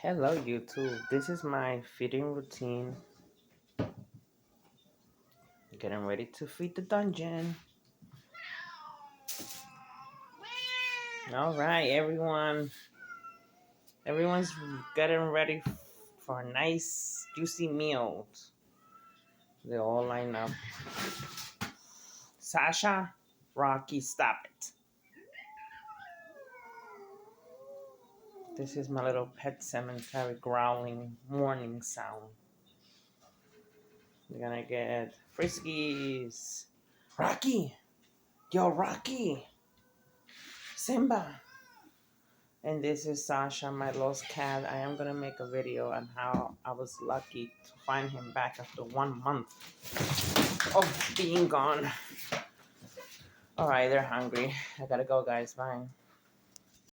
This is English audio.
Hello YouTube, this is my feeding routine. Getting ready to feed the dungeon. Alright everyone. Everyone's getting ready for a nice juicy meal. They all line up. Sasha, Rocky, stop it. This is my little pet cemetery growling morning sound. We're gonna get Friskies. Rocky! Yo, Rocky! Simba! And this is Sasha, my lost cat. I am gonna make a video on how I was lucky to find him back after 1 month of being gone. Alright, they're hungry. I gotta go, guys. Bye.